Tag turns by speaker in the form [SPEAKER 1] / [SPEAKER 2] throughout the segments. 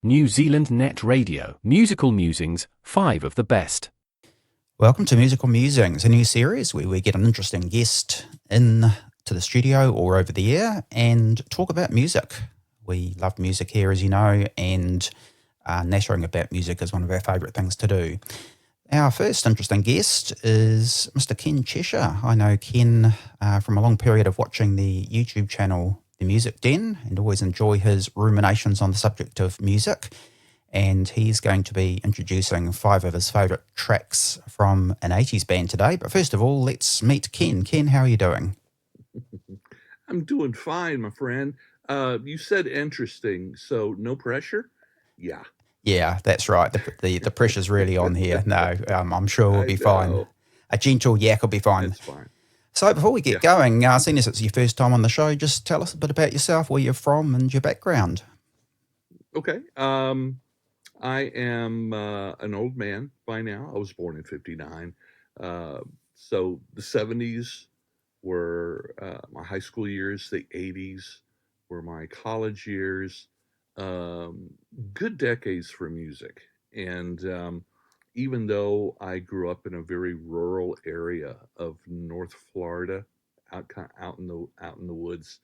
[SPEAKER 1] New Zealand Net Radio, Musical Musings, 5 of the best.
[SPEAKER 2] Welcome to Musical Musings, a new series where we get an interesting guest in to the studio or over the air and talk about music. We love music here, as you know, and nattering about music is one of our favourite things to do. Our first interesting guest is Mr. Ken Cheshire. I know Ken from a long period of watching the YouTube channel The Music Den and always enjoy his ruminations on the subject of music. And he's going to be introducing 5 of his favourite tracks from an 80s band today. But first of all, let's meet Ken. Ken, how are you doing?
[SPEAKER 3] I'm doing fine, my friend. You said interesting, so no pressure? Yeah.
[SPEAKER 2] Yeah, that's right. The pressure's really on here. No, I'm sure we'll be fine. A gentle yak will be fine.
[SPEAKER 3] That's fine.
[SPEAKER 2] So before we get going, seeing as it's your first time on the show, just tell us a bit about yourself, where you're from and your background.
[SPEAKER 3] Okay. I am an old man by now. I was born in 59. So the 70s were my high school years. The 80s were my college years. Good decades for music. And even though I grew up in a very rural area of North Florida, out in the woods,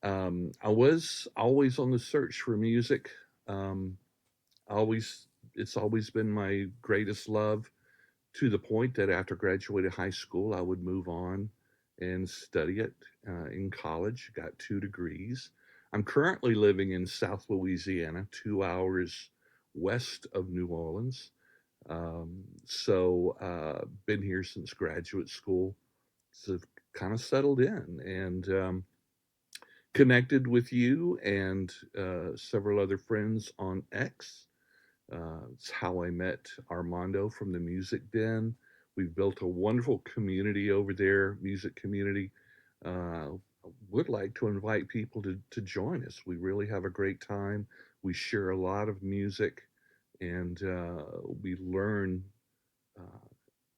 [SPEAKER 3] I was always on the search for music. Um, it's always been my greatest love, to the point that after graduating high school, I would move on and study it in college. Got 2 degrees. I'm currently living in South Louisiana, 2 hours west of New Orleans. Been here since graduate school. So kind of settled in and connected with you and several other friends on X. It's how I met Armando from the Music Den. We've built a wonderful community over there, music community. Would like to invite people to join us. We really have a great time. We share a lot of music, and we learn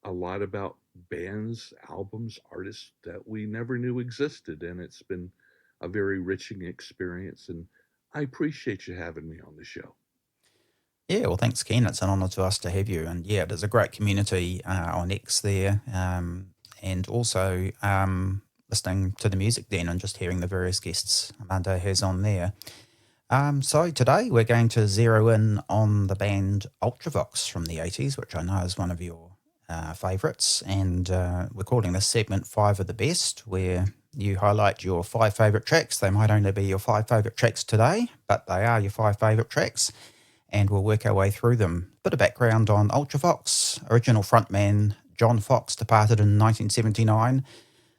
[SPEAKER 3] a lot about bands, albums, artists that we never knew existed. And it's been a very enriching experience. And I appreciate you having me on the show.
[SPEAKER 2] Yeah, well, thanks, Ken. It's an honour to us to have you. And yeah, there's a great community on X there. And also listening to the music then and just hearing the various guests Armando has on there. So today we're going to zero in on the band Ultravox from the 80s, which I know is one of your favourites. And we're calling this segment 5 of the best, where you highlight your 5 favourite tracks. They might only be your 5 favourite tracks today, but they are your 5 favourite tracks. And we'll work our way through them. Bit of background on Ultravox. Original frontman John Fox departed in 1979.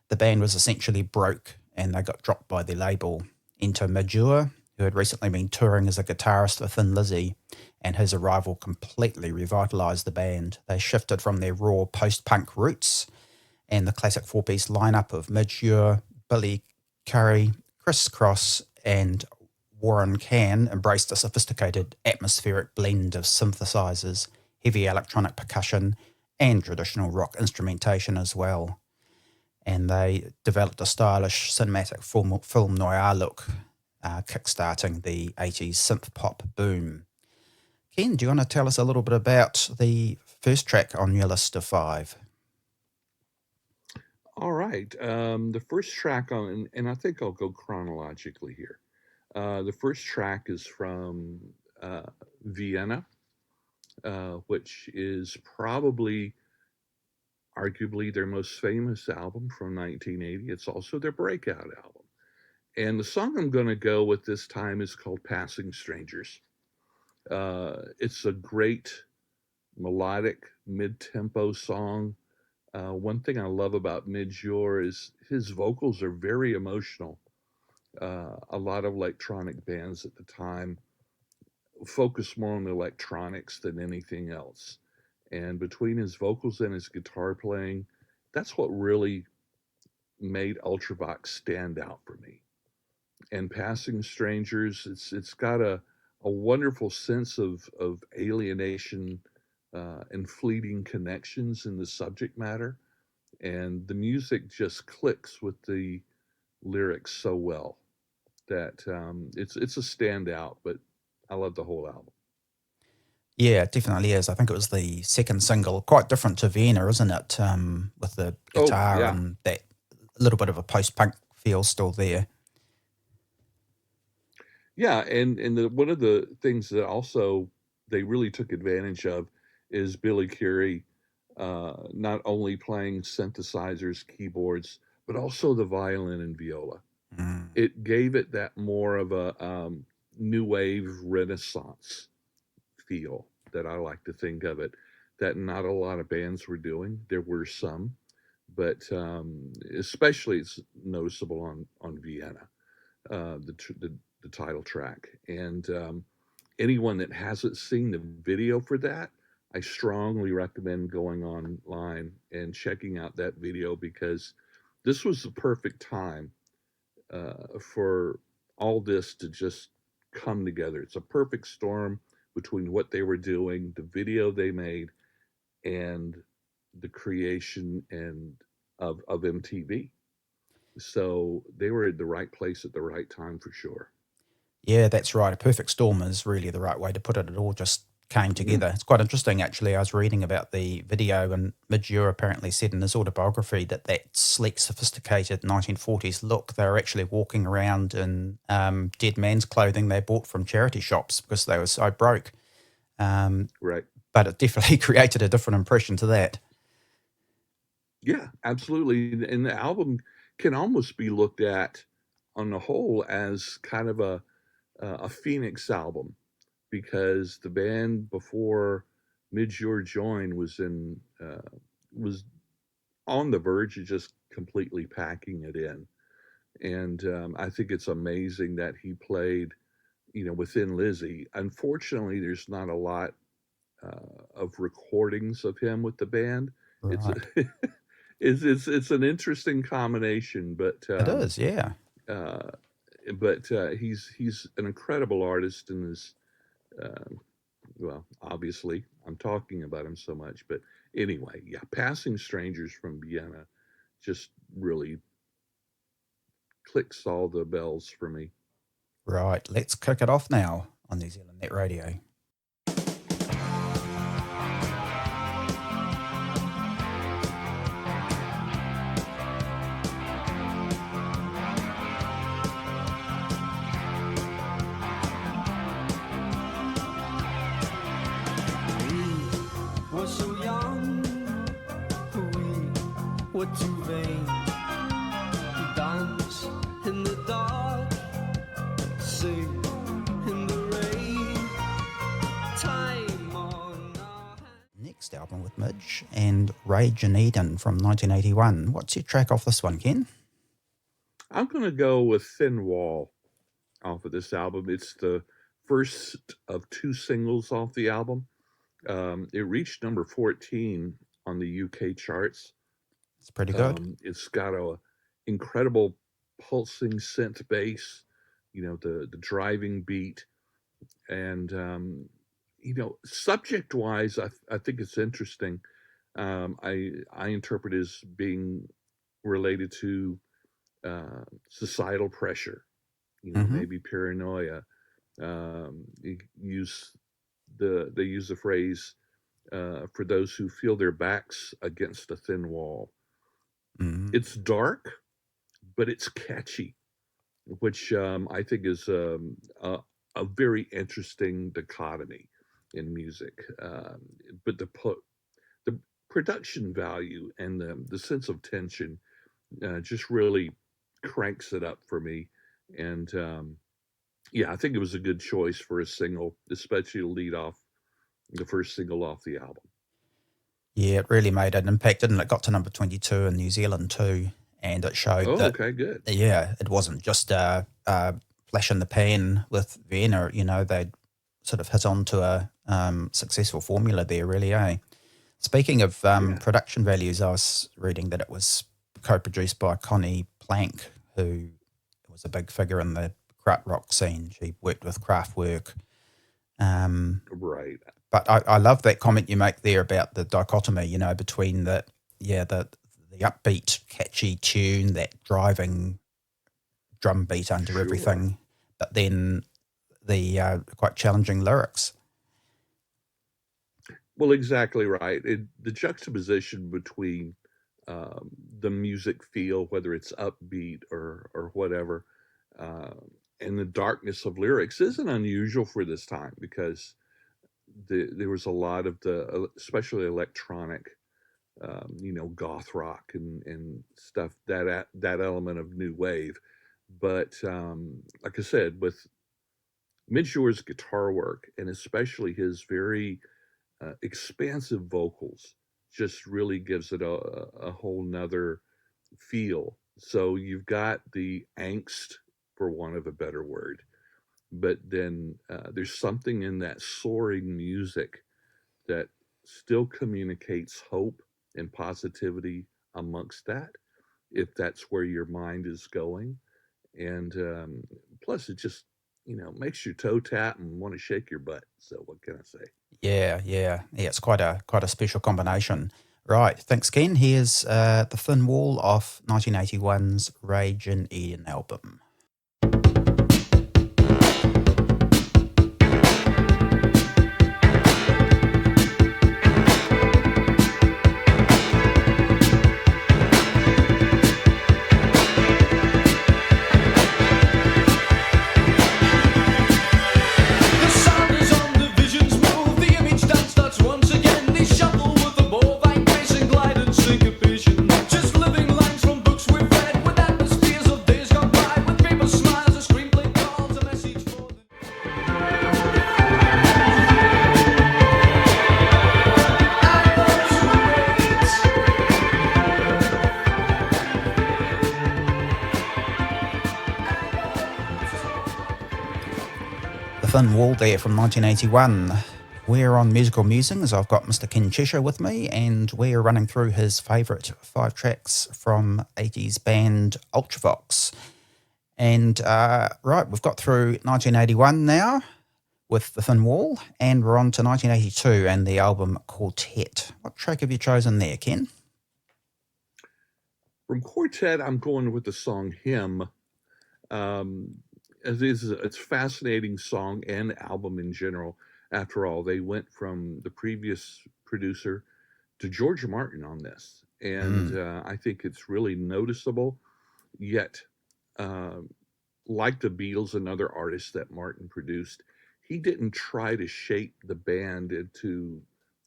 [SPEAKER 2] The band was essentially broke and they got dropped by their label. Enter Midge Ure, who had recently been touring as a guitarist for Thin Lizzy, and his arrival completely revitalised the band. They shifted from their raw post-punk roots, and the classic 4-piece lineup of Midge Ure, Billy Currie, Chris Cross, and Warren Can embraced a sophisticated atmospheric blend of synthesizers, heavy electronic percussion, and traditional rock instrumentation as well. And they developed a stylish cinematic film noir look, kickstarting the 80s synth-pop boom. Ken, do you want to tell us a little bit about the first track on your list of 5?
[SPEAKER 3] All right. The first track on, and I think I'll go chronologically here. The first track is from Vienna, which is probably, arguably, their most famous album from 1980. It's also their breakout album. And the song I'm going to go with this time is called Passing Strangers. It's a great melodic mid-tempo song. One thing I love about Midge Ure is his vocals are very emotional. A lot of electronic bands at the time focused more on the electronics than anything else. And between his vocals and his guitar playing, that's what really made Ultravox stand out for me. And Passing Strangers, it's got a wonderful sense of alienation and fleeting connections in the subject matter. And the music just clicks with the lyrics so well that it's a standout. But I love the whole album.
[SPEAKER 2] Yeah, it definitely is. I think it was the second single, quite different to Vienna, isn't it? With the
[SPEAKER 3] Oh
[SPEAKER 2] guitar
[SPEAKER 3] yeah,
[SPEAKER 2] and that little bit of a post-punk feel still there.
[SPEAKER 3] yeah, and one of the things that also they really took advantage of is Billy Currie, not only playing synthesizers, keyboards, but also the violin and viola.
[SPEAKER 2] Mm,
[SPEAKER 3] It gave it that more of a new wave Renaissance feel that I like to think of it. That not a lot of bands were doing. There were some, but especially it's noticeable on Vienna, the title track. And anyone that hasn't seen the video for that, I strongly recommend going online and checking out that video because this was the perfect time for all this to just come together. It's a perfect storm between what they were doing, the video they made, and the creation and of MTV. So they were at the right place at the right time for sure.
[SPEAKER 2] yeah, that's right. A perfect storm is really the right way to put it. It all just came
[SPEAKER 3] Mm,
[SPEAKER 2] together. It's quite interesting, actually. I was reading about the video, and Midge Ure apparently said in his autobiography that sleek, sophisticated 1940s look, they were actually walking around in dead man's clothing they bought from charity shops because they were so broke. Um,
[SPEAKER 3] right.
[SPEAKER 2] but it definitely created a different impression to that.
[SPEAKER 3] Yeah, absolutely. And the album can almost be looked at on the whole as kind of a Phoenix album because the band before Midge Ure joined was on the verge of just completely packing it in. And I think it's amazing that he played, within Lizzie. Unfortunately, there's not a lot of recordings of him with the band. It's
[SPEAKER 2] Right.
[SPEAKER 3] it's an interesting combination,
[SPEAKER 2] It is, yeah.
[SPEAKER 3] uh, but he's an incredible artist and is well, obviously I'm talking about him so much, but anyway, yeah, Passing Strangers from Vienna just really clicks all the bells for me.
[SPEAKER 2] Right. Let's kick it off now on New Zealand Net Radio.
[SPEAKER 4] We were so young, we were too vain to dance in the dark, sing in the rain, time on our hands.
[SPEAKER 2] Next album with Midge and Rage in Eden from 1981. What's your track off this one, Ken?
[SPEAKER 3] I'm going to go with Thin Wall off of this album. It's the first of two singles off the album. It reached number 14 on the UK charts.
[SPEAKER 2] It's pretty good.
[SPEAKER 3] It's got a incredible pulsing synth bass, the driving beat, and subject wise, I think it's interesting. I interpret it as being related to societal pressure,
[SPEAKER 2] Mm-hmm.
[SPEAKER 3] maybe paranoia. You use they use the phrase for those who feel their backs against a thin wall.
[SPEAKER 2] Mm-hmm.
[SPEAKER 3] It's dark, but it's catchy, which I think is a very interesting dichotomy in music. But the production value and the sense of tension just really cranks it up for me. And yeah, I think it was a good choice for a single, especially to lead off the first single off the album.
[SPEAKER 2] Yeah, it really made an impact, didn't it? It got to number 22 in New Zealand too, and it showed
[SPEAKER 3] Oh,
[SPEAKER 2] that,
[SPEAKER 3] okay, good.
[SPEAKER 2] yeah, it wasn't just a flash in the pan with Vienna. They'd sort of hit onto a successful formula there, really, eh? Speaking of
[SPEAKER 3] Yeah.
[SPEAKER 2] production values, I was reading that it was co-produced by Connie Plank, who was a big figure in the krautrock rock scene. She worked with Kraftwerk.
[SPEAKER 3] Right.
[SPEAKER 2] But I love that comment you make there about the dichotomy, between the upbeat, catchy tune, that driving drum beat under
[SPEAKER 3] Sure.
[SPEAKER 2] everything, but then the quite challenging lyrics.
[SPEAKER 3] Well, exactly right. The juxtaposition between the music feel, whether it's upbeat or whatever, uh, and the darkness of lyrics isn't unusual for this time because there was a lot of especially electronic, goth rock and stuff, that element of new wave. But like I said, with Midge Ure's guitar work and especially his very expansive vocals just really gives it a whole nother feel. So you've got the angst, for want of a better word, but then there's something in that soaring music that still communicates hope and positivity amongst that, if that's where your mind is going. And plus, it just, makes your toe tap and want to shake your butt. So what can I say?
[SPEAKER 2] Yeah. It's quite a special combination. Right, thanks, Ken. Here's The Thin Wall off 1981's Rage in Eden album.
[SPEAKER 4] The sound is on, the visions move, the image dance starts once again. They shuffle with a ball, vibration, glide and syncopation. Just living lines from books we've read, with atmospheres of days gone by, with paper smiles, a screenplay calls, a message for the...
[SPEAKER 2] The Thin Wall there from 1981. We're on Musical Musings. I've got Mr. Ken Cheshire with me, and we're running through his favourite 5 tracks from 80s band Ultravox. And right, we've got through 1981 now with The Thin Wall, and we're on to 1982 and the album Quartet. What track have you chosen there, Ken?
[SPEAKER 3] From Quartet, I'm going with the song Hymn. It's a fascinating song and album in general. After all, they went from the previous producer to George Martin on this. And I think it's really noticeable. Yet, uh, like the Beatles and other artists that Martin produced, he didn't try to shape the band into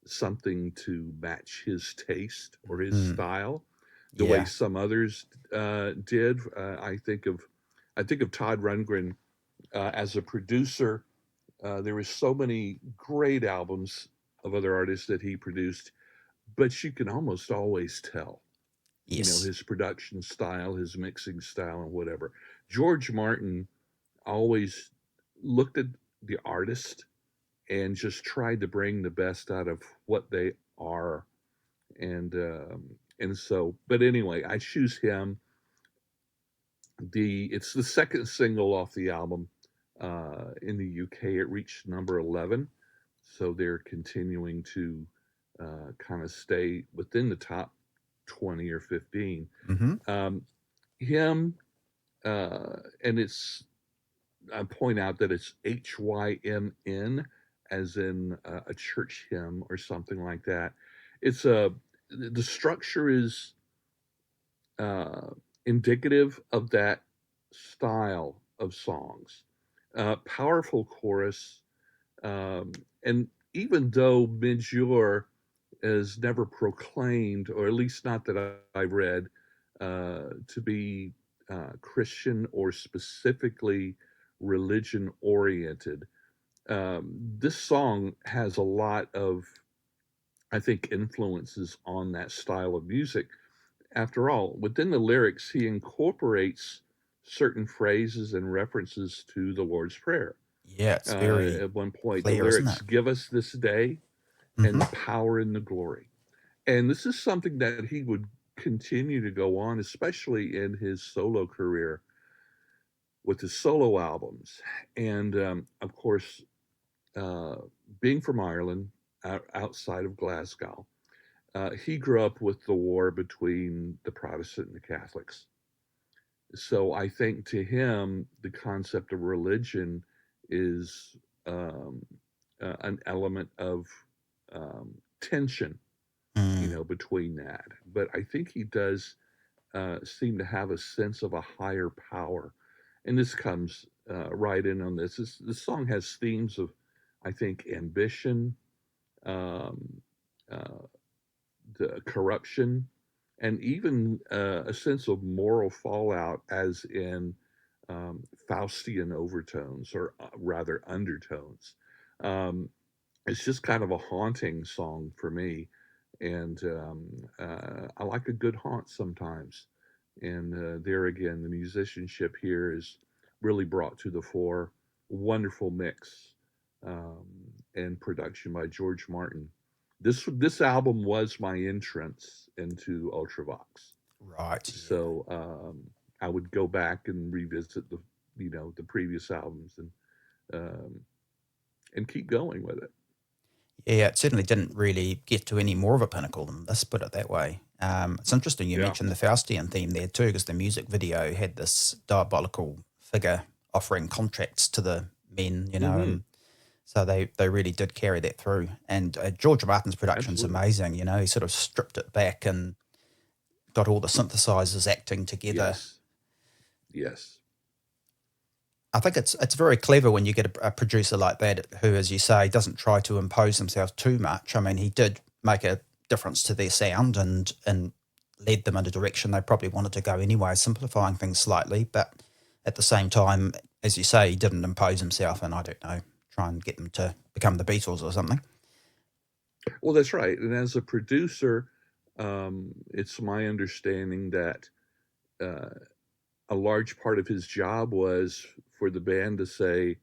[SPEAKER 3] something to match his taste or his style the way
[SPEAKER 2] Yeah.
[SPEAKER 3] some others did. I think of Todd Rundgren as a producer. There were so many great albums of other artists that he produced, but you can almost always tell,
[SPEAKER 2] Yes.
[SPEAKER 3] his production style, his mixing style, and whatever. George Martin always looked at the artist and just tried to bring the best out of what they are. And so, but anyway, I choose him. It's the second single off the album. In the UK, it reached number 11, so they're continuing to kind of stay within the top 20 or 15. Him, and I point out that it's HYMN, as in a church hymn or something like that. The structure is indicative of that style of songs. Powerful chorus, and even though Midge Ure is never proclaimed, or at least not that I've read, to be Christian or specifically religion oriented, this song has a lot of, I think, influences on that style of music. After all, within the lyrics, he incorporates certain phrases and references to the Lord's Prayer.
[SPEAKER 2] Yeah, it's very
[SPEAKER 3] At one point, the
[SPEAKER 2] clear, isn't
[SPEAKER 3] lyrics,
[SPEAKER 2] it?
[SPEAKER 3] "Give us this day," and "the power and the glory." And this is something that he would continue to go on, especially in his solo career with his solo albums. And of course, being from Ireland, outside of Glasgow, he grew up with the war between the Protestant and the Catholics. So I think to him, the concept of religion is an element of tension,
[SPEAKER 2] Mm.
[SPEAKER 3] between that. But I think he does seem to have a sense of a higher power. And this comes right in on this. This song has themes of, I think, ambition, um, uh, the corruption, and even a sense of moral fallout, as in Faustian overtones, or rather undertones. Um, it's just kind of a haunting song for me, and I like a good haunt sometimes. And there again, the musicianship here is really brought to the fore. Wonderful mix um, and production by George Martin. This album was my entrance into Ultravox,
[SPEAKER 2] Right. Yeah.
[SPEAKER 3] so I would go back and revisit the previous albums, um, and keep going with it.
[SPEAKER 2] Yeah, it certainly didn't really get to any more of a pinnacle than this, put it that way. It's interesting you
[SPEAKER 3] Yeah.
[SPEAKER 2] mentioned the Faustian theme there too, because the music video had this diabolical figure offering contracts to the men,
[SPEAKER 3] Mm-hmm.
[SPEAKER 2] and so they really did carry that through. And George Martin's production's
[SPEAKER 3] Absolutely.
[SPEAKER 2] amazing, he sort of stripped it back and got all the synthesizers acting together.
[SPEAKER 3] Yes. Yes.
[SPEAKER 2] I think it's very clever when you get a producer like that who, as you say, doesn't try to impose himself too much. I mean, he did make a difference to their sound and led them in a direction they probably wanted to go anyway, simplifying things slightly. But at the same time, as you say, he didn't impose himself and, I don't know, try and get them to become the Beatles or something.
[SPEAKER 3] Well, that's right. And as a producer, it's my understanding that uh, a large part of his job was for the band to say,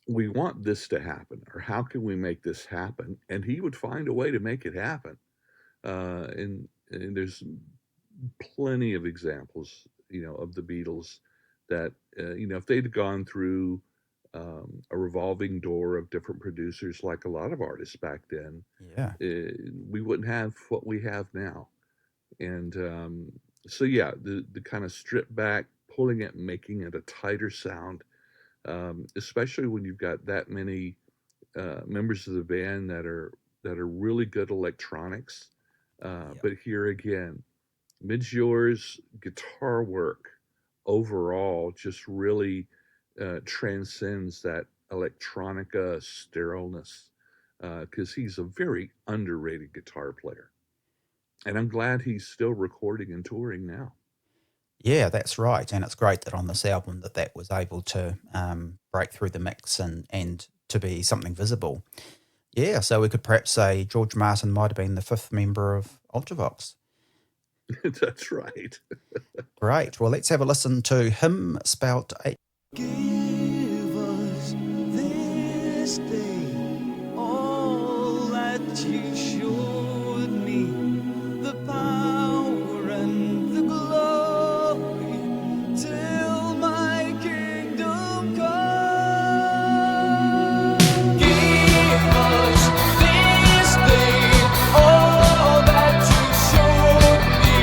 [SPEAKER 3] "We want this to happen," or "How can we make this happen?" And he would find a way to make it happen. And there's plenty of examples, of the Beatles that, if they'd gone through a revolving door of different producers, like a lot of artists back then,
[SPEAKER 2] Yeah.
[SPEAKER 3] we wouldn't have what we have now. And so, yeah, the kind of strip back, pulling it, making it a tighter sound, especially when you've got that many members of the band that are really good electronics.
[SPEAKER 2] Yep.
[SPEAKER 3] But here again, Midge Ure's guitar work overall just really transcends that electronica sterileness, because he's a very underrated guitar player. And I'm glad he's still recording and touring now.
[SPEAKER 2] Yeah, that's right. And it's great that on this album that was able to break through the mix and to be something visible. Yeah, so we could perhaps say George Martin might have been the fifth member of Ultravox.
[SPEAKER 3] That's right.
[SPEAKER 2] Great. Well, let's have a listen to him spelt H.
[SPEAKER 4] Give us this day all that you showed me, the power and the glory, till my kingdom come. Give us this day all that you showed me,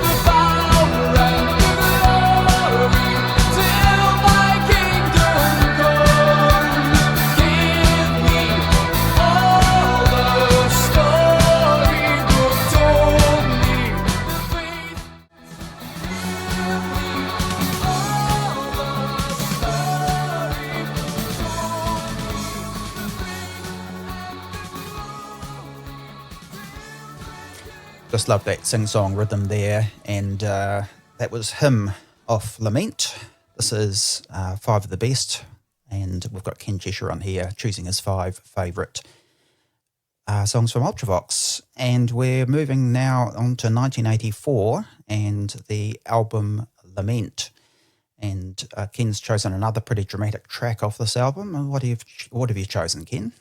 [SPEAKER 4] the power and the glory, till my kingdom come. Give me all the storybook told me, the faith. Give me all the storybook
[SPEAKER 2] Just love that sing-song rhythm there. And that was him off Lament. This is 5 of the best. And we've got Ken Cheshire on here choosing his 5 favourite songs from Ultravox. And we're moving now on to 1984 and the album Lament. And Ken's chosen another pretty dramatic track off this album. And what have you chosen, Ken?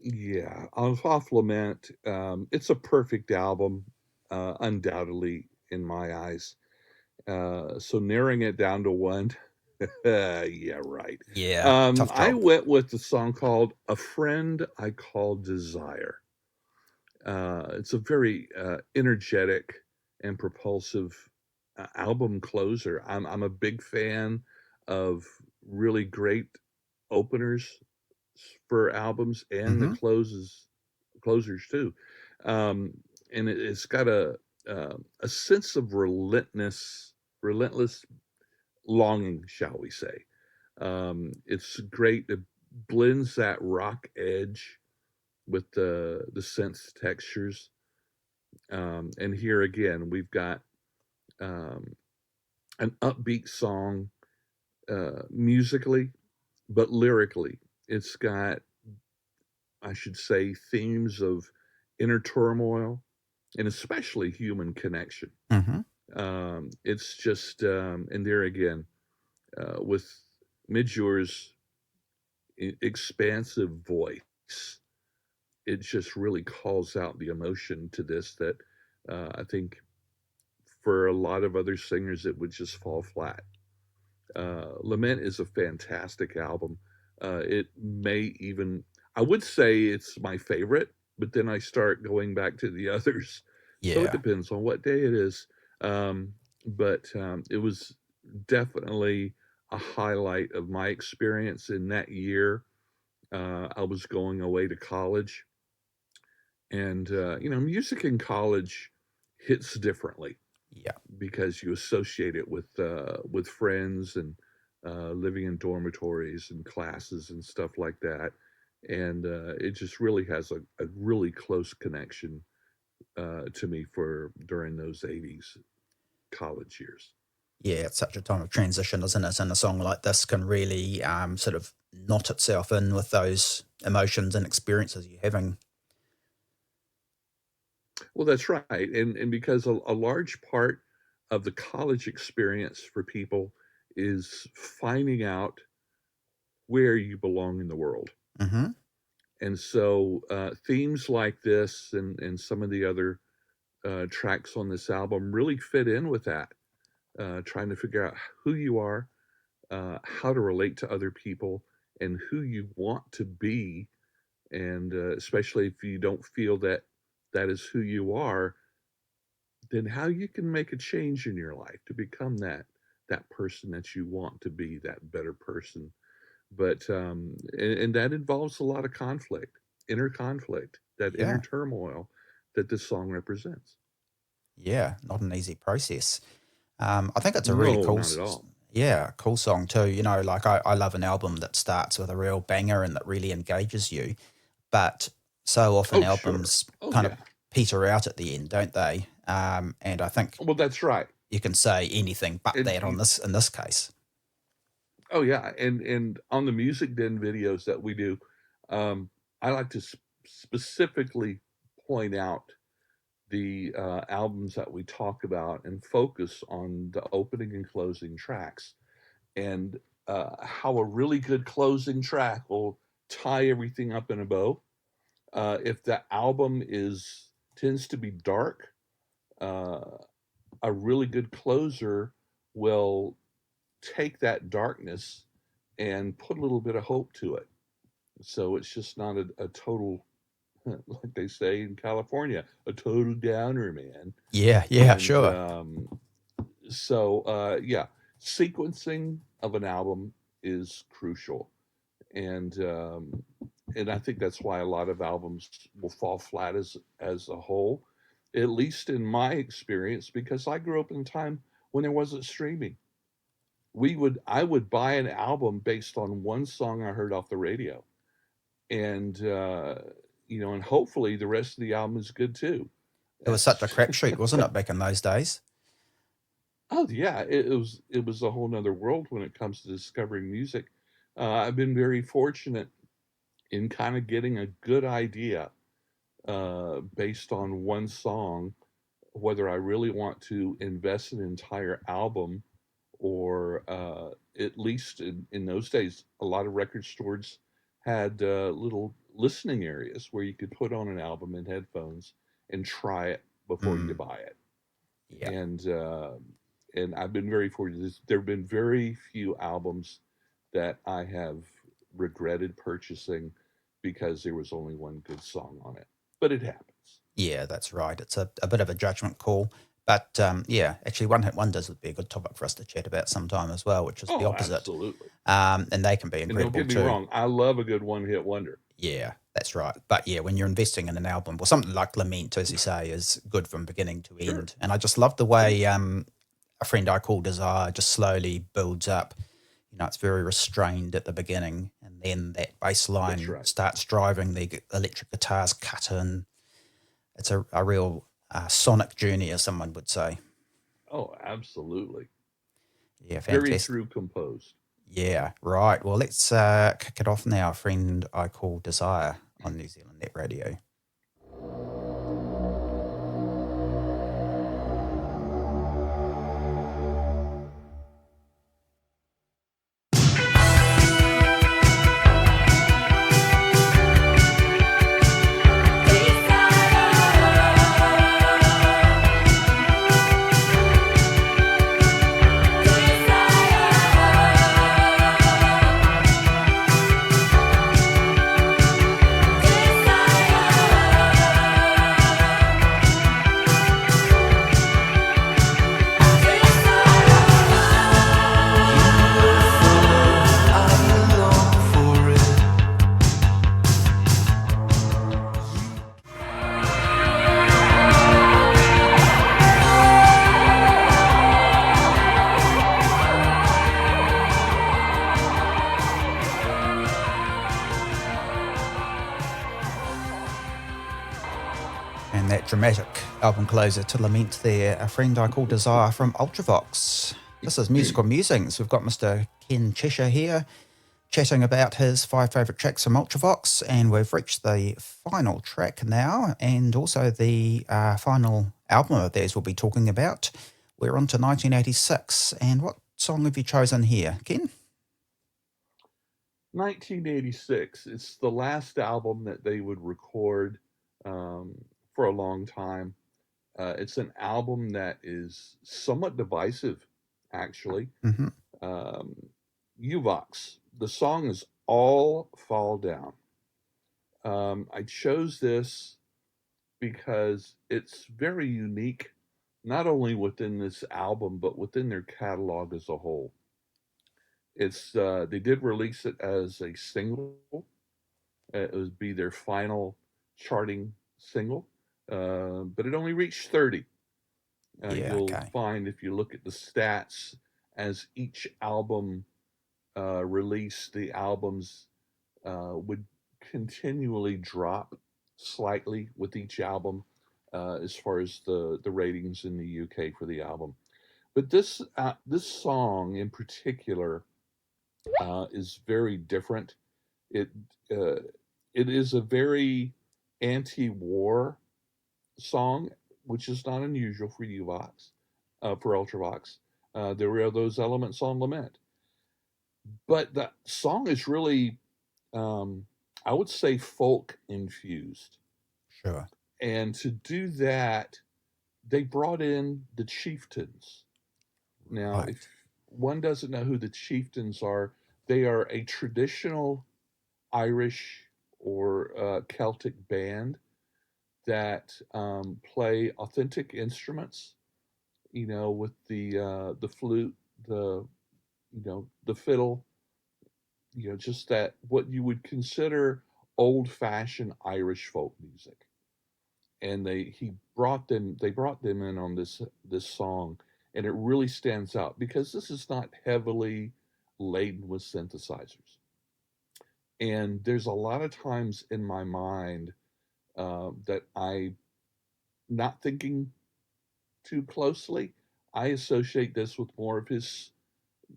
[SPEAKER 3] Yeah, off Lament. It's a perfect album, undoubtedly in my eyes. So narrowing it down to one, yeah, right.
[SPEAKER 2] Yeah, tough
[SPEAKER 3] I
[SPEAKER 2] job.
[SPEAKER 3] went with the song called "A Friend I Call Desire." It's a very energetic and propulsive album closer. I'm a big fan of really great openers for albums and the
[SPEAKER 2] Mm-hmm.
[SPEAKER 3] closers too, um, and it's got a sense of relentless longing, shall we say. It's great. It blends that rock edge with the synth textures. And here again, we've got um, an upbeat song musically, but lyrically, it's got, I should say, themes of inner turmoil and especially human connection.
[SPEAKER 2] Mm-hmm.
[SPEAKER 3] It's just, and there again, with Midge Ure's expansive voice, it just really calls out the emotion to this that I think for a lot of other singers it would just fall flat. Lament is a fantastic album. It may even, I would say it's my favorite, but then I start going back to the others. So it
[SPEAKER 2] Yeah.
[SPEAKER 3] depends on what day it is. But it was definitely a highlight of my experience in that year. I was going away to college, and music in college hits differently
[SPEAKER 2] Yeah.
[SPEAKER 3] because you associate it with friends and living in dormitories and classes and stuff like that, and it just really has a really close connection to me for during those '80s college years.
[SPEAKER 2] Yeah, it's such a time of transition, isn't it? And a song like this can really sort of knot itself in with those emotions and experiences you're having.
[SPEAKER 3] Well, that's right, and because a large part of the college experience for people is finding out where you belong in the world.
[SPEAKER 2] Mm-hmm.
[SPEAKER 3] And so themes like this and some of the other tracks on this album really fit in with that, trying to figure out who you are, how to relate to other people, and who you want to be. And especially if you don't feel that that is who you are, then how you can make a change in your life to become that person that you want to be, that better person. But and that involves a lot of conflict, that inner
[SPEAKER 2] Yeah.
[SPEAKER 3] turmoil that this song represents.
[SPEAKER 2] Yeah. Not an easy process. I think it's a really
[SPEAKER 3] No,
[SPEAKER 2] cool,
[SPEAKER 3] not at all.
[SPEAKER 2] yeah, cool song too. You know, like I love an album that starts with a real banger and that really engages you. But so often
[SPEAKER 3] Oh, sure.
[SPEAKER 2] albums
[SPEAKER 3] Oh,
[SPEAKER 2] kind of
[SPEAKER 3] yeah.
[SPEAKER 2] peter out at the end, don't they? And I think
[SPEAKER 3] Well, that's right.
[SPEAKER 2] you can say anything but
[SPEAKER 3] And
[SPEAKER 2] that on this in this case.
[SPEAKER 3] oh, yeah. And on the Music Den videos that we do, um, I like to specifically point out the albums that we talk about and focus on the opening and closing tracks, and how a really good closing track will tie everything up in a bow. If the album is tends to be dark, uh, a really good closer will take that darkness and put a little bit of hope to it. So it's just not a total, like they say in California, a total downer, man.
[SPEAKER 2] Yeah, yeah,
[SPEAKER 3] And
[SPEAKER 2] sure.
[SPEAKER 3] yeah, sequencing of an album is crucial, and and I think that's why a lot of albums will fall flat as a whole, at least in my experience, because I grew up in a time when there wasn't streaming. I would buy an album based on one song I heard off the radio, and and hopefully the rest of the album is good too.
[SPEAKER 2] It was such a
[SPEAKER 3] That's
[SPEAKER 2] crapshoot, wasn't it, back in those days?
[SPEAKER 3] Oh yeah, it was a whole nother world when it comes to discovering music. I've been very fortunate in kind of getting a good idea based on one song, whether I really want to invest in an entire album or at least in those days, a lot of record stores had little listening areas where you could put on an album in headphones and try it before you
[SPEAKER 2] Mm,
[SPEAKER 3] buy it.
[SPEAKER 2] yeah.
[SPEAKER 3] And I've been very fortunate. There have been very few albums that I have regretted purchasing because there was only one good song on it. But it happens.
[SPEAKER 2] Yeah, that's right. It's a bit of a judgment call. But yeah, actually, one hit wonders would be a good topic for us to chat about sometime as well, which is the
[SPEAKER 3] Oh,
[SPEAKER 2] opposite.
[SPEAKER 3] absolutely.
[SPEAKER 2] And they can be
[SPEAKER 3] And don't
[SPEAKER 2] incredible
[SPEAKER 3] get me
[SPEAKER 2] too.
[SPEAKER 3] wrong, I love a good one-hit wonder.
[SPEAKER 2] Yeah, that's right. But yeah, when you're investing in an album, well, something like Lament, as you say, is good from beginning to
[SPEAKER 3] Sure.
[SPEAKER 2] end. And I just love the way A Friend I Call Desire just slowly builds up. You know, it's very restrained at the beginning, and then that bass line
[SPEAKER 3] right.
[SPEAKER 2] starts driving, the electric guitars cut in. It's a real sonic journey, as someone would say.
[SPEAKER 3] Oh, absolutely.
[SPEAKER 2] Yeah,
[SPEAKER 3] Very
[SPEAKER 2] fantastic.
[SPEAKER 3] true composed.
[SPEAKER 2] Yeah, right. Well, let's kick it off now. A Friend I Call Desire on New Zealand Net Radio. And that dramatic album closer to Lament there, A Friend I Call Desire from Ultravox. This is Musical Musings. We've got Mr. Ken Cheshire here chatting about his 5 favourite tracks from Ultravox, and we've reached the final track now, and also the final album of theirs we'll be talking about. We're on to 1986, and what song have you chosen here, Ken?
[SPEAKER 3] 1986. It's the last album that they would record for a long time. It's an album that is somewhat divisive, actually.
[SPEAKER 2] Mm-hmm.
[SPEAKER 3] Uvox. The song is All Fall Down. I chose this because it's very unique, not only within this album, but within their catalog as a whole. It's they did release it as a single. It would be their final charting single, but it only reached 30. You'll find if you look at the stats as each album released, the albums would continually drop slightly with each album as far as the ratings in the UK for the album. But this song in particular is very different. It uh, it is a very anti-war song, which is not unusual for Uvox, for Ultravox. There are those elements on Lament, but the song is really, I would say, folk infused.
[SPEAKER 2] Sure.
[SPEAKER 3] And to do that, they brought in the chieftains. Now,
[SPEAKER 2] Right.
[SPEAKER 3] if one doesn't know who the chieftains are, they are a traditional Irish or Celtic band that play authentic instruments. You know, with the flute, the fiddle. You know, just that what you would consider old-fashioned Irish folk music. And they brought them in on this song, and it really stands out because this is not heavily laden with synthesizers. And there's a lot of times in my mind that I, not thinking too closely, I associate this with more of his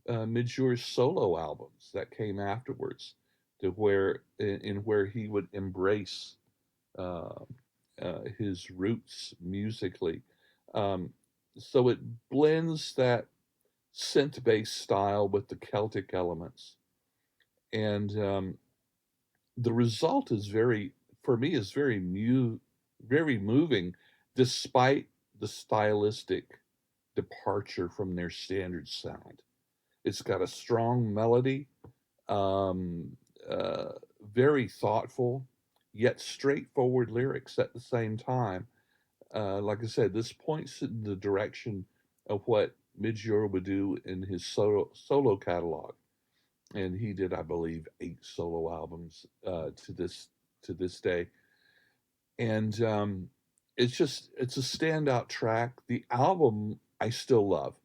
[SPEAKER 3] Midge Ure solo albums that came afterwards, to where he would embrace uh, his roots musically. Um, so it blends that synth-based style with the Celtic elements, and the result is for me, is very moving, despite the stylistic departure from their standard sound. It's got a strong melody, um, uh, very thoughtful, yet straightforward lyrics at the same time. like I said, this points in the direction of what Midge Ure would do in his solo catalog, and he did, I believe, 8 solo albums to this day, and it's a standout track. The album I still love.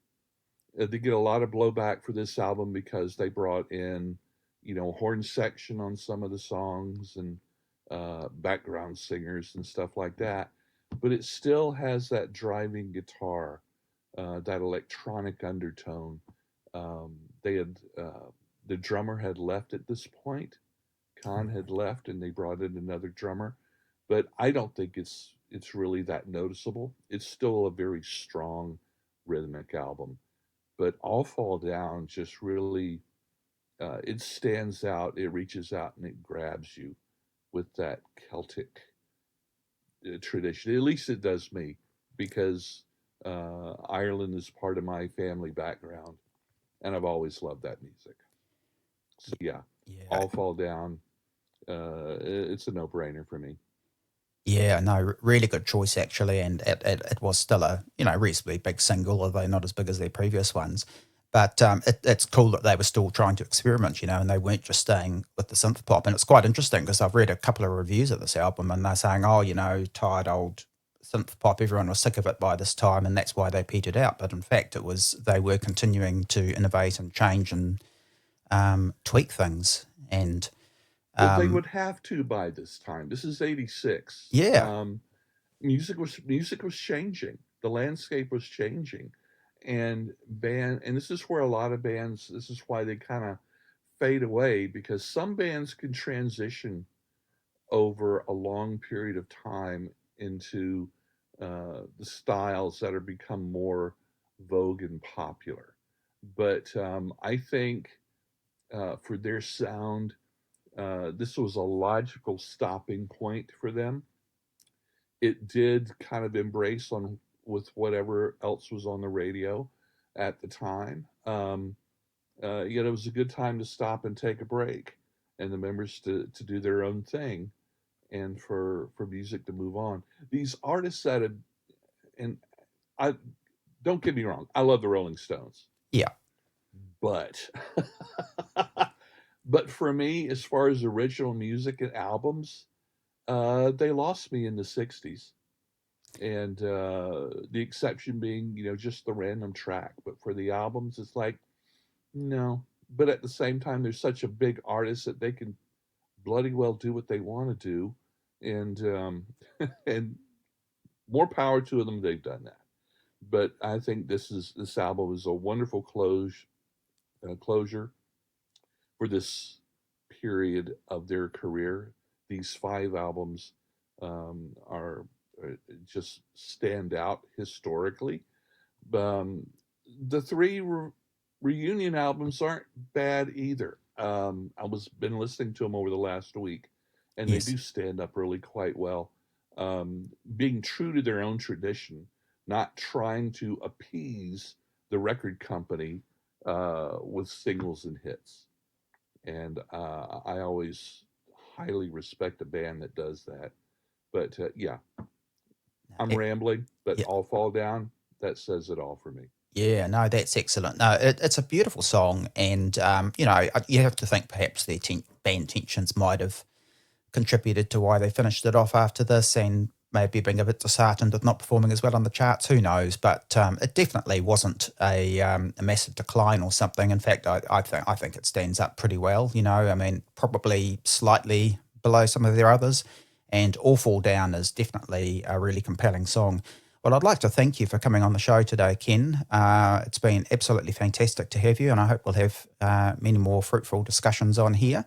[SPEAKER 3] They get a lot of blowback for this album because they brought in, horn section on some of the songs and background singers and stuff like that. But it still has that driving guitar, that electronic undertone. They had the drummer had left at this point. Khan had left, and they brought in another drummer. But I don't think it's really that noticeable. It's still a very strong rhythmic album, but All Fall Down just really it stands out. It reaches out and it grabs you with that Celtic tradition. At least it does me, because Ireland is part of my family background, and I've always loved that music. So yeah,
[SPEAKER 2] Yeah.
[SPEAKER 3] All Fall Down. It's a no-brainer for me.
[SPEAKER 2] Yeah, no, really good choice actually, and it was still a reasonably big single, although not as big as their previous ones. But it's cool that they were still trying to experiment, and they weren't just staying with the synth pop. And it's quite interesting because I've read a couple of reviews of this album, and they're saying, oh, tired old synth pop, everyone was sick of it by this time, and that's why they petered out. But in fact, it was they were continuing to innovate and change and tweak things, and
[SPEAKER 3] Well, they
[SPEAKER 2] um,
[SPEAKER 3] would have to by this time. This is '86.
[SPEAKER 2] yeah,
[SPEAKER 3] Music was changing. The landscape was changing, and this is where a lot of bands. This is why they kind of fade away, because some bands can transition over a long period of time into the styles that are become more vogue and popular. But I think for their sound, this was a logical stopping point for them. It did kind of embrace on with whatever else was on the radio at the time. Yet it was a good time to stop and take a break, and the members to do their own thing, and for music to move on. These artists that had, and I don't get me wrong, I love the Rolling Stones,
[SPEAKER 2] yeah.
[SPEAKER 3] but but for me, as far as original music and albums, they lost me in the '60s, and the exception being, just the random track. But for the albums, it's like, no. But at the same time, they're such a big artist that they can bloody well do what they want to do, and and more power to them. They've done that. But I think this album is a wonderful closure for this period of their career. These 5 albums are just stand out historically. Um, the 3 reunion albums aren't bad either. I was been listening to them over the last week, and they
[SPEAKER 2] Yes.
[SPEAKER 3] do stand up really quite well. Being true to their own tradition, not trying to appease the record company with singles and hits. And I always highly respect a band that does that. But yeah, I'm
[SPEAKER 2] It,
[SPEAKER 3] rambling, but
[SPEAKER 2] yeah.
[SPEAKER 3] All Fall Down, that says it all for me.
[SPEAKER 2] Yeah, no, that's excellent. No, it's a beautiful song, and you have to think perhaps their band tensions might have contributed to why they finished it off after this, and maybe being a bit disheartened with not performing as well on the charts. Who knows? But it definitely wasn't a massive decline or something. In fact, I think it stands up pretty well. I mean, probably slightly below some of their others, and All Fall Down is definitely a really compelling song. Well, I'd like to thank you for coming on the show today, Ken. It's been absolutely fantastic to have you, and I hope we'll have many more fruitful discussions on here.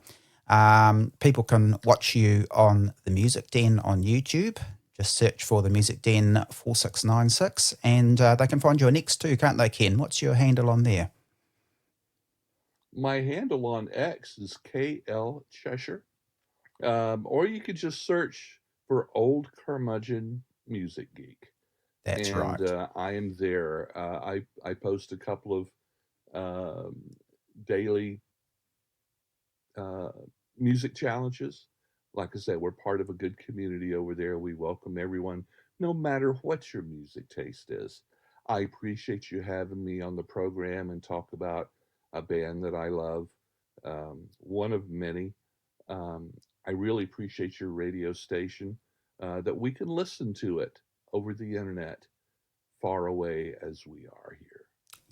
[SPEAKER 2] People can watch you on the Music Den on YouTube. Just search for the Music Den 4696, and they can find your next too, can't they, Ken? What's your handle on there?
[SPEAKER 3] My handle on X is KL Cheshire, or you could just search for Old Curmudgeon Music Geek,
[SPEAKER 2] That's
[SPEAKER 3] and
[SPEAKER 2] right.
[SPEAKER 3] I am there. I post a couple of daily uh, music challenges. Like I said, we're part of a good community over there. We welcome everyone no matter what your music taste is. I appreciate you having me on the program and talk about a band that I love, one of many. Um, I really appreciate your radio station, that we can listen to it over the internet, far away as we are here.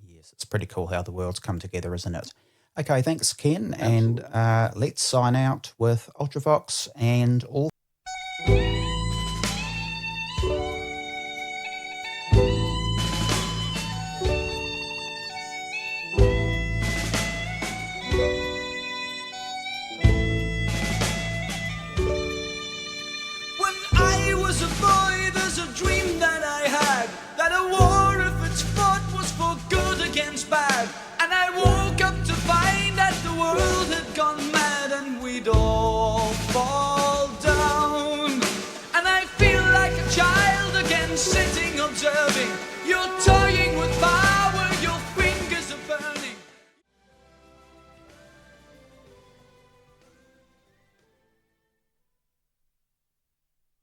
[SPEAKER 2] Yes, it's pretty cool how the world's come together, isn't it? Okay, thanks, Ken. And
[SPEAKER 3] Absolutely.
[SPEAKER 2] let's sign out with Ultravox and all